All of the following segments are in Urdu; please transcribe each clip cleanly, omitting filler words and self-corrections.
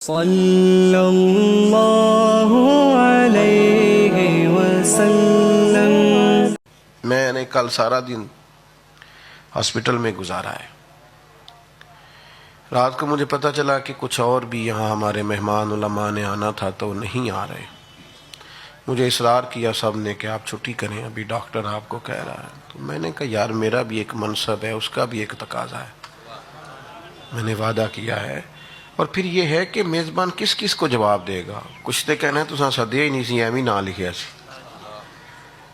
صلی اللہ علیہ وسلم۔ میں نے کل سارا دن ہاسپٹل میں گزارا ہے۔ رات کو مجھے پتہ چلا کہ کچھ اور بھی یہاں ہمارے مہمان علماء نے آنا تھا تو نہیں آ رہے۔ مجھے اصرار کیا سب نے کہ آپ چھٹی کریں، ابھی ڈاکٹر آپ کو کہہ رہا ہے۔ تو میں نے کہا یار میرا بھی ایک منصب ہے، اس کا بھی ایک تقاضا ہے، میں نے وعدہ کیا ہے۔ اور پھر یہ ہے کہ میزبان کس کس کو جواب دے گا؟ کچھ تو کہنا ہے تو سدیا ہی نہیں سی، ایویں نہ لکھیا سی،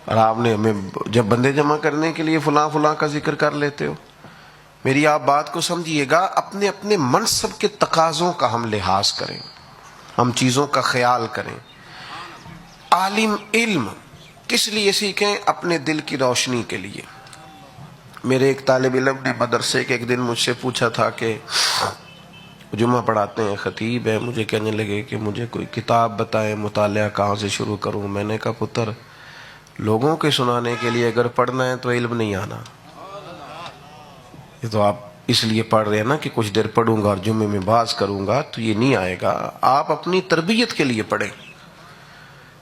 اور آپ نے ہمیں جب بندے جمع کرنے کے لیے فلاں فلاں کا ذکر کر لیتے ہو۔ میری آپ بات کو سمجھیے گا، اپنے اپنے منصب کے تقاضوں کا ہم لحاظ کریں، ہم چیزوں کا خیال کریں۔ عالم علم کس لیے سیکھیں؟ اپنے دل کی روشنی کے لیے۔ میرے ایک طالب علم نے مدرسے کے ایک دن مجھ سے پوچھا تھا کہ جمعہ پڑھاتے ہیں، خطیب ہے، مجھے کہنے لگے کہ مجھے کوئی کتاب بتائیں، مطالعہ کہاں سے شروع کروں؟ میں نے کہا پتر، لوگوں کے سنانے کے لیے اگر پڑھنا ہے تو علم نہیں آنا۔ یہ تو آپ اس لیے پڑھ رہے ہیں نا کہ کچھ دیر پڑھوں گا اور جمعے میں باز کروں گا، تو یہ نہیں آئے گا۔ آپ اپنی تربیت کے لیے پڑھیں،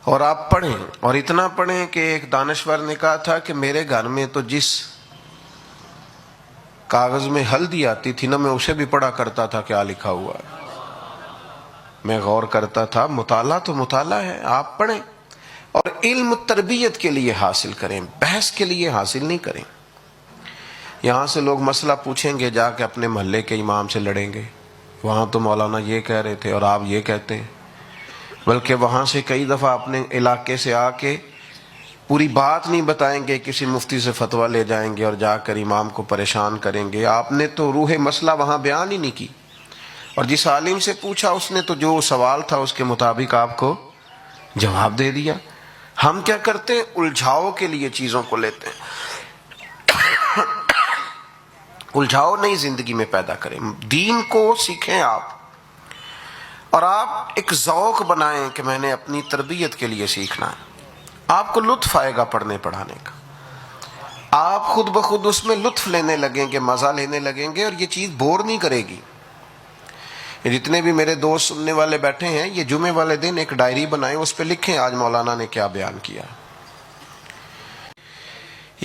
اور آپ پڑھیں، اور اتنا پڑھیں کہ ایک دانشور نے کہا تھا کہ میرے گھر میں تو جس کاغذ میں ہلدی آتی تھی نا، میں اسے بھی پڑھا کرتا تھا کیا لکھا ہوا ہے، میں غور کرتا تھا۔ مطالعہ تو مطالعہ ہے، آپ پڑھیں، اور علم تربیت کے لیے حاصل کریں، بحث کے لیے حاصل نہیں کریں۔ یہاں سے لوگ مسئلہ پوچھیں گے، جا کے اپنے محلے کے امام سے لڑیں گے، وہاں تو مولانا یہ کہہ رہے تھے اور آپ یہ کہتے ہیں، بلکہ وہاں سے کئی دفعہ اپنے علاقے سے آ کے پوری بات نہیں بتائیں گے، کسی مفتی سے فتویٰ لے جائیں گے اور جا کر امام کو پریشان کریں گے۔ آپ نے تو روح مسئلہ وہاں بیان ہی نہیں کی، اور جس عالم سے پوچھا اس نے تو جو سوال تھا اس کے مطابق آپ کو جواب دے دیا۔ ہم کیا کرتے ہیں؟ الجھاؤ کے لیے چیزوں کو لیتے ہیں۔ الجھاؤ نہیں زندگی میں پیدا کریں، دین کو سیکھیں آپ، اور آپ ایک ذوق بنائیں کہ میں نے اپنی تربیت کے لیے سیکھنا ہے۔ آپ کو لطف آئے گا پڑھنے پڑھانے کا، آپ خود بخود اس میں لطف لینے لگیں گے، مزہ لینے لگیں گے، اور یہ چیز بور نہیں کرے گی۔ جتنے بھی میرے دوست سننے والے بیٹھے ہیں، یہ جمعے والے دن ایک ڈائری بنائیں، اس پہ لکھیں آج مولانا نے کیا بیان کیا۔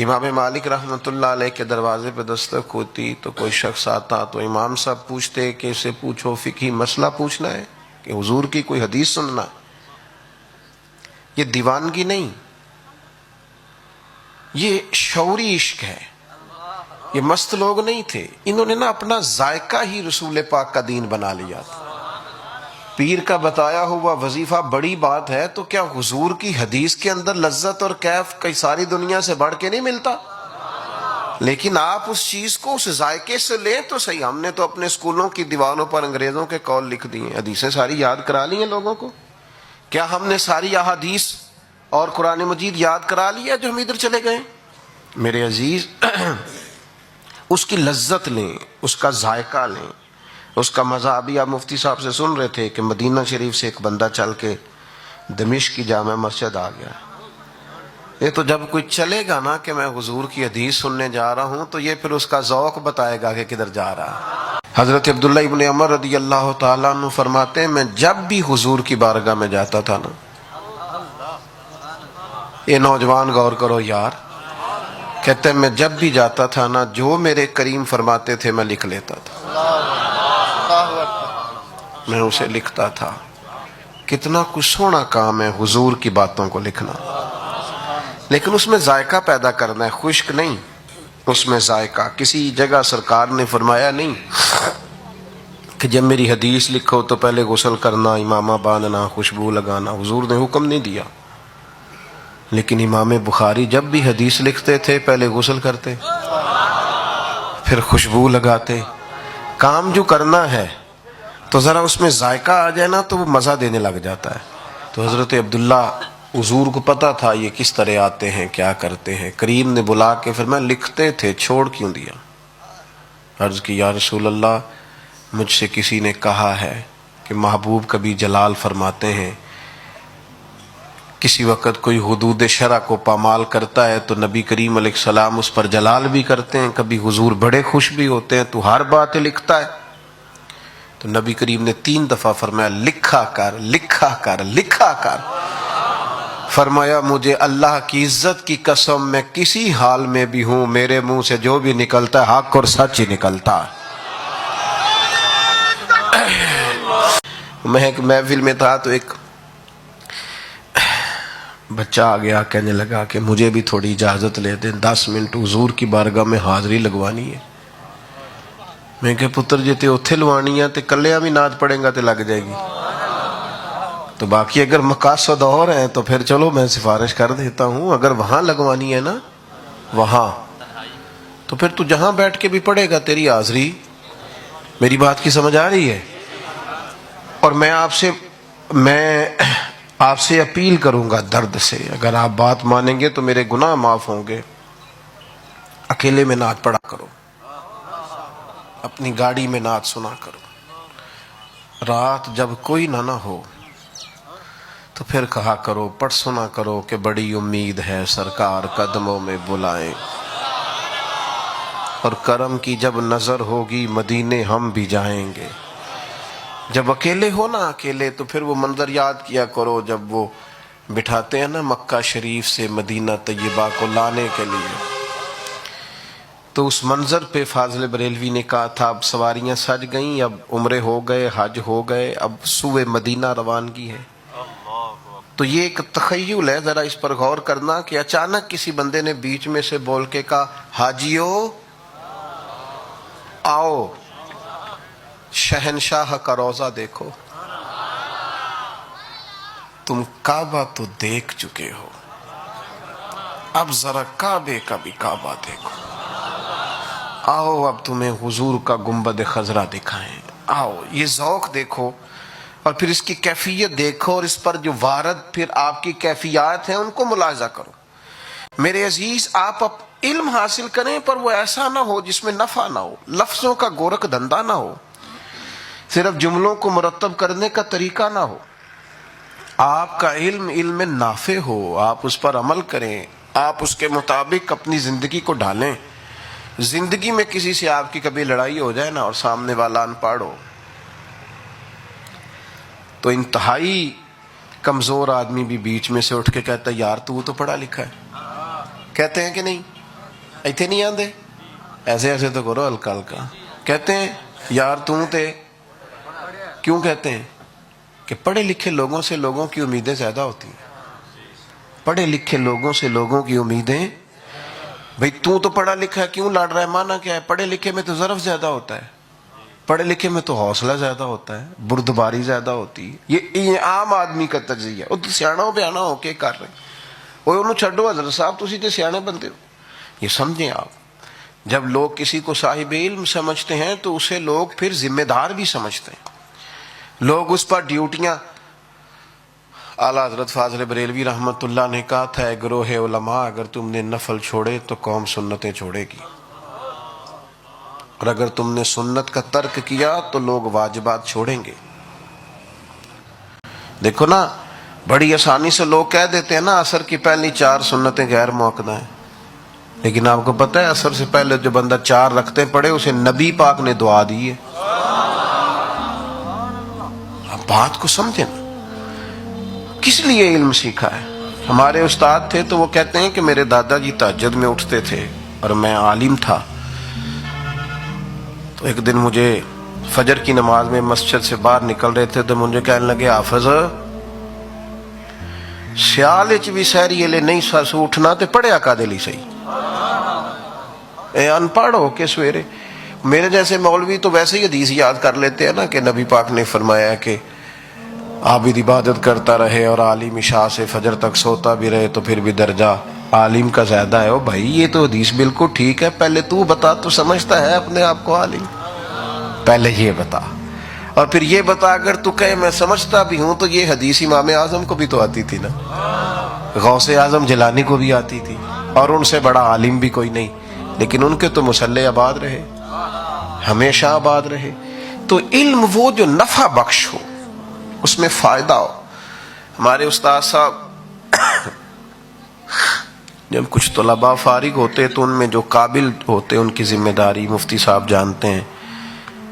امام مالک رحمۃ اللہ علیہ کے دروازے پہ دستک ہوتی تو کوئی شخص آتا تو امام صاحب پوچھتے کہ اسے پوچھو فقہی مسئلہ پوچھنا ہے کہ حضور کی کوئی حدیث سننا ہے۔ یہ دیوانگی نہیں، یہ شعوری عشق ہے۔ یہ مست لوگ نہیں تھے، انہوں نے نا اپنا ذائقہ ہی رسول پاک کا دین بنا لیا تھا۔ پیر کا بتایا ہوا وظیفہ بڑی بات ہے، تو کیا حضور کی حدیث کے اندر لذت اور کیف کئی ساری دنیا سے بڑھ کے نہیں ملتا؟ لیکن آپ اس چیز کو اس ذائقے سے لیں تو صحیح۔ ہم نے تو اپنے اسکولوں کی دیواروں پر انگریزوں کے قول لکھ دیے، حدیثیں ساری یاد کرا لی ہیں لوگوں کو۔ کیا ہم نے ساری احادیث اور قرآن مجید یاد کرا لیا جو ہم ادھر چلے گئے؟ میرے عزیز، اس کی لذت لیں، اس کا ذائقہ لیں، اس کا مزہ۔ ابھی آپ مفتی صاحب سے سن رہے تھے کہ مدینہ شریف سے ایک بندہ چل کے دمشق کی جامع مسجد آ گیا۔ یہ تو جب کوئی چلے گا نا کہ میں حضور کی حدیث سننے جا رہا ہوں، تو یہ پھر اس کا ذوق بتائے گا کہ کدھر جا رہا ہے۔ حضرت عبداللہ ابن عمر رضی اللہ تعالیٰ عنہ فرماتے ہیں، میں جب بھی حضور کی بارگاہ میں جاتا تھا نا، یہ نوجوان غور کرو یار، کہتے ہیں میں جب بھی جاتا تھا نا، جو میرے کریم فرماتے تھے میں لکھ لیتا تھا، میں اسے لکھتا تھا۔ کتنا کچھ سونا کام ہے حضور کی باتوں کو لکھنا، لیکن اس میں ذائقہ پیدا کرنا ہے، خشک نہیں، اس میں ذائقہ۔ کسی جگہ سرکار نے فرمایا نہیں کہ جب میری حدیث لکھو تو پہلے غسل کرنا، امامہ باندھنا، خوشبو لگانا، حضور نے حکم نہیں دیا۔ لیکن امام بخاری جب بھی حدیث لکھتے تھے پہلے غسل کرتے، پھر خوشبو لگاتے۔ کام جو کرنا ہے تو ذرا اس میں ذائقہ آ جائے نا تو وہ مزہ دینے لگ جاتا ہے۔ تو حضرت عبداللہ، حضور کو پتا تھا یہ کس طرح آتے ہیں، کیا کرتے ہیں۔ کریم نے بلا کے فرمایا لکھتے تھے، چھوڑ کیوں دیا؟ عرض کی یا رسول اللہ، مجھ سے کسی نے کہا ہے کہ محبوب کبھی جلال فرماتے ہیں، کسی وقت کوئی حدود شرع کو پامال کرتا ہے تو نبی کریم علیہ السلام اس پر جلال بھی کرتے ہیں، کبھی حضور بڑے خوش بھی ہوتے ہیں، تو ہر بات لکھتا ہے۔ تو نبی کریم نے 3 دفعہ فرمایا لکھا کر لکھا کر لکھا کر. فرمایا مجھے اللہ کی عزت کی قسم میں کسی حال میں بھی ہوں میرے منہ سے جو بھی نکلتا ہے حق اور سچ ہی نکلتا ہے. میں ایک محفل میں تھا تو ایک بچہ آ گیا کہنے لگا کہ مجھے بھی تھوڑی اجازت لے دیں 10 منٹ حضور کی بارگاہ میں حاضری لگوانی ہے. میں کہ پتر جی تے اتھے لوانی ہے تے کلیاں بھی نعت پڑھیں گا تے لگ جائے گی. تو باقی اگر مقاصد اور ہیں تو پھر چلو میں سفارش کر دیتا ہوں. اگر وہاں لگوانی ہے نا وہاں تو پھر تو جہاں بیٹھ کے بھی پڑھے گا تیری حاضری. میری بات کی سمجھ آ رہی ہے؟ اور میں آپ سے اپیل کروں گا درد سے، اگر آپ بات مانیں گے تو میرے گناہ معاف ہوں گے. اکیلے میں نعت پڑھا کرو، اپنی گاڑی میں نعت سنا کرو. رات جب کوئی نہ ہو تو پھر کہا کرو، پڑھ سنا کرو کہ بڑی امید ہے سرکار قدموں میں بلائیں، اور کرم کی جب نظر ہوگی مدینے ہم بھی جائیں گے. جب اکیلے ہو نا اکیلے تو پھر وہ منظر یاد کیا کرو جب وہ بٹھاتے ہیں نا مکہ شریف سے مدینہ طیبہ کو لانے کے لیے. تو اس منظر پہ فاضل بریلوی نے کہا تھا اب سواریاں سج گئیں، اب عمرے ہو گئے، حج ہو گئے، اب سوئے مدینہ روانگی ہے. تو یہ ایک تخیل ہے، ذرا اس پر غور کرنا کہ اچانک کسی بندے نے بیچ میں سے بول کے کہا حاجیو آؤ شہنشاہ کا روضہ دیکھو. تم کعبہ تو دیکھ چکے ہو، اب ذرا کعبے کا بھی کعبہ دیکھو. آؤ اب تمہیں حضور کا گنبد خضرا دکھائیں. آؤ یہ ذوق دیکھو اور پھر اس کی کیفیت دیکھو، اور اس پر جو وارد پھر آپ کی کیفیات ہیں ان کو ملاحظہ کرو. میرے عزیز آپ علم حاصل کریں پر وہ ایسا نہ ہو جس میں نفع نہ ہو، لفظوں کا گورکھ دھندا نہ ہو، صرف جملوں کو مرتب کرنے کا طریقہ نہ ہو. آپ کا علم نافع ہو، آپ اس پر عمل کریں، آپ اس کے مطابق اپنی زندگی کو ڈھالیں. زندگی میں کسی سے آپ کی کبھی لڑائی ہو جائے نا اور سامنے والا ان پڑھ ہو تو انتہائی کمزور آدمی بھی بیچ میں سے اٹھ کے کہتا ہے یار تو پڑھا لکھا ہے. کہتے ہیں کہ نہیں؟ ایتھے نہیں آندے ایسے ایسے تو کرو ہلکا ہلکا. کہتے ہیں یار تے کیوں کہتے ہیں؟ کہ پڑھے لکھے لوگوں سے لوگوں کی امیدیں زیادہ ہوتی ہیں. پڑھے لکھے لوگوں سے لوگوں کی امیدیں، بھئی تو پڑھا لکھا ہے کیوں لڑ رہا ہے؟ مانا کیا ہے؟ پڑھے لکھے میں تو ظرف زیادہ ہوتا ہے، پڑھے لکھے میں تو حوصلہ زیادہ ہوتا ہے، بردباری زیادہ ہوتی ہے. یہ عام آدمی کا تجزیہ ہے. وہ تو سیاحوں پہ آنا ہو کے کر رہے وہ انہوں چھڈو حضرت صاحب تسی تے سیانے بنتے ہو. یہ سمجھیں آپ، جب لوگ کسی کو صاحب علم سمجھتے ہیں تو اسے لوگ پھر ذمہ دار بھی سمجھتے ہیں. لوگ اس پر ڈیوٹیاں، اعلیٰ حضرت فاضل بریلوی رحمت اللہ نے کہا تھا اے گروہ علماء اگر تم نے نفل چھوڑے تو قوم سنتیں چھوڑے گی، اور اگر تم نے سنت کا ترک کیا تو لوگ واجبات چھوڑیں گے. دیکھو نا بڑی آسانی سے لوگ کہہ دیتے ہیں نا عصر کی پہلی 4 سنتیں غیر موقع ہیں، لیکن آپ کو پتہ ہے عصر سے پہلے جو بندہ 4 رکھتے پڑے اسے نبی پاک نے دعا دی ہے. آپ بات کو سمجھیں نا، کس لیے علم سیکھا ہے؟ ہمارے استاد تھے تو وہ کہتے ہیں کہ میرے دادا جی تہجد میں اٹھتے تھے اور میں عالم تھا. تو ایک دن مجھے فجر کی نماز میں مسجد سے باہر نکل رہے تھے تو مجھے کہنے لگے حافظ سیال وچ بھی سہری لے نہیں ساسو اٹھنا تے پڑھیا کا دلی صحیح. اے ان پڑھ ہو کے سویرے میرے جیسے مولوی تو ویسے ہی حدیث یاد کر لیتے ہیں نا کہ نبی پاک نے فرمایا کہ عابد عبادت کرتا رہے اور عالم عشاء سے فجر تک سوتا بھی رہے تو پھر بھی درجہ عالم کا زیادہ ہے. او بھائی یہ تو حدیث بالکل ٹھیک ہے، پہلے تو بتا تو سمجھتا ہے اپنے آپ کو عالم، پہلے یہ بتا، اور پھر یہ بتا اگر تو کہے میں سمجھتا بھی ہوں تو یہ حدیث امام اعظم کو بھی تو آتی تھی نا، غوث اعظم جیلانی کو بھی آتی تھی، اور ان سے بڑا عالم بھی کوئی نہیں، لیکن ان کے تو مسلح آباد رہے، ہمیشہ آباد رہے. تو علم وہ جو نفع بخش ہو، اس میں فائدہ ہو. ہمارے استاد صاحب جب کچھ طلباء فارغ ہوتے تو ان میں جو قابل ہوتے ان کی ذمہ داری مفتی صاحب جانتے ہیں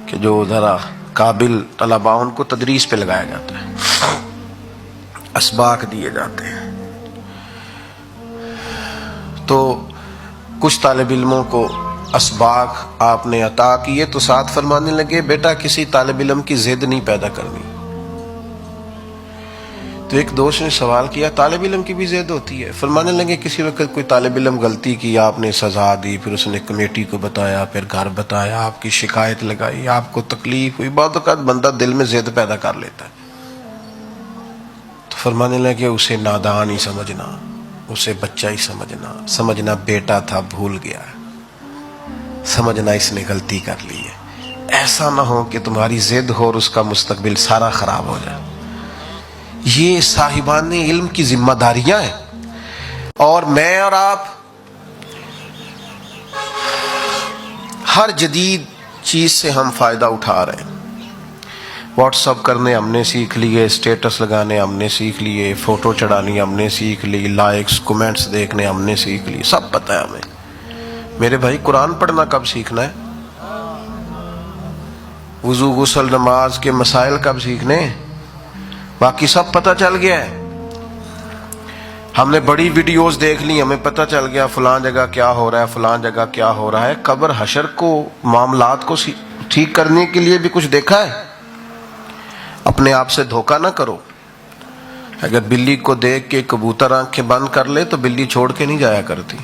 کہ جو ذرا قابل طلباء ان کو تدریس پہ لگایا جاتا ہے، اسباق دیے جاتے ہیں. تو کچھ طالب علموں کو اسباق آپ نے عطا کیے تو ساتھ فرمانے لگے بیٹا کسی طالب علم کی ضد نہیں پیدا کرنی. تو ایک دوست نے سوال کیا طالب علم کی بھی ضد ہوتی ہے؟ فرمانے لگے کسی وقت کوئی طالب علم غلطی کی، آپ نے سزا دی، پھر اس نے کمیٹی کو بتایا، پھر گھر بتایا، آپ کی شکایت لگائی، آپ کو تکلیف ہوئی، بعض اوقات بندہ دل میں ضد پیدا کر لیتا ہے. تو فرمانے لگے اسے نادان ہی سمجھنا، اسے بچہ ہی سمجھنا بیٹا تھا بھول گیا، سمجھنا اس نے غلطی کر لی ہے. ایسا نہ ہو کہ تمہاری ضد ہو اور اس کا مستقبل سارا خراب ہو جائے. یہ صاحبان علم کی ذمہ داریاں ہیں، اور میں اور آپ ہر جدید چیز سے ہم فائدہ اٹھا رہے ہیں. واٹس اپ کرنے ہم نے سیکھ لیے، اسٹیٹس لگانے ہم نے سیکھ لیے، فوٹو چڑھانی ہم نے سیکھ لی، لائکس کمنٹس دیکھنے ہم نے سیکھ لی، سب پتہ ہے ہمیں. میرے بھائی قرآن پڑھنا کب سیکھنا ہے؟ وضو غسل نماز کے مسائل کب سیکھنے؟ باقی سب پتہ چل گیا ہے. ہم نے بڑی ویڈیوز دیکھ لی، ہمیں پتہ چل گیا فلاں جگہ کیا ہو رہا ہے، فلاں جگہ کیا ہو رہا ہے. قبر حشر کو معاملات کو ٹھیک کرنے کے لیے بھی کچھ دیکھا ہے؟ اپنے آپ سے دھوکہ نہ کرو. اگر بلی کو دیکھ کے کبوتر آنکھیں بند کر لے تو بلی چھوڑ کے نہیں جایا کرتی.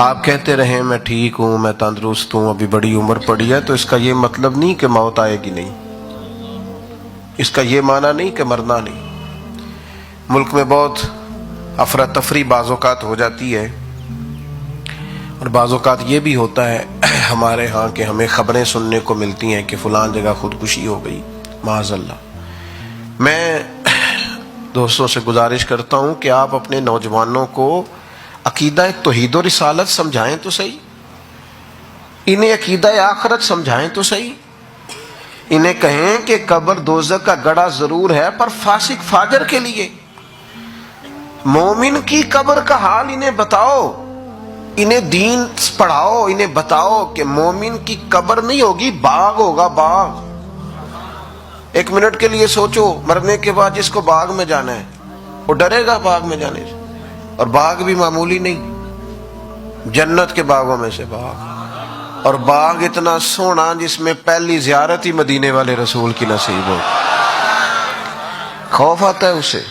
آپ کہتے رہیں میں ٹھیک ہوں، میں تندرست ہوں، ابھی بڑی عمر پڑی ہے، تو اس کا یہ مطلب نہیں کہ موت آئے گی نہیں، اس کا یہ معنی نہیں کہ مرنا نہیں. ملک میں بہت افراتفری بعض اوقات ہو جاتی ہے، اور بعض اوقات یہ بھی ہوتا ہے ہمارے ہاں کہ ہمیں خبریں سننے کو ملتی ہیں کہ فلان جگہ خودکشی ہو گئی، معاذ اللہ. میں دوستوں سے گزارش کرتا ہوں کہ آپ اپنے نوجوانوں کو عقیدہ توحید و رسالت سمجھائیں تو صحیح، انہیں عقیدہ آخرت سمجھائیں تو صحیح. انہیں کہیں کہ قبر دوزخ کا گڑھا ضرور ہے پر فاسق فاجر کے لیے. مومن کی قبر کا حال انہیں بتاؤ، انہیں دین پڑھاؤ، انہیں بتاؤ کہ مومن کی قبر نہیں ہوگی، باغ ہوگا، باغ. ایک منٹ کے لیے سوچو، مرنے کے بعد جس کو باغ میں جانا ہے وہ ڈرے گا باغ میں جانے سے، اور باغ بھی معمولی نہیں، جنت کے باغوں میں سے باغ، اور باغ اتنا سونا جس میں پہلی زیارت ہی مدینے والے رسول کی نصیب ہو. خوف آتا ہے اسے.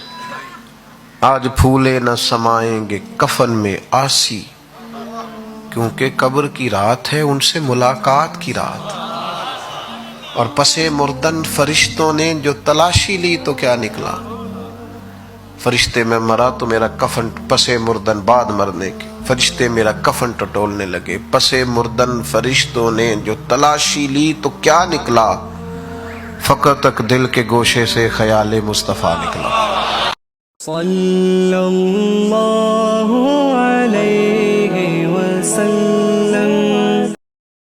آج پھولے نہ سمائیں گے کفن میں آسی، کیونکہ قبر کی رات ہے ان سے ملاقات کی رات. اور پسے مردن فرشتوں نے جو تلاشی لی تو کیا نکلا؟ فرشتے میں مرا تو میرا کفن، پسے مردن بعد مرنے کے فرشتے میرا کفن ٹٹولنے لگے. پسے مردن فرشتوں نے جو تلاشی لی تو کیا نکلا؟ فقط تک دل کے گوشے سے خیال مصطفیٰ نکلا. صلی اللہ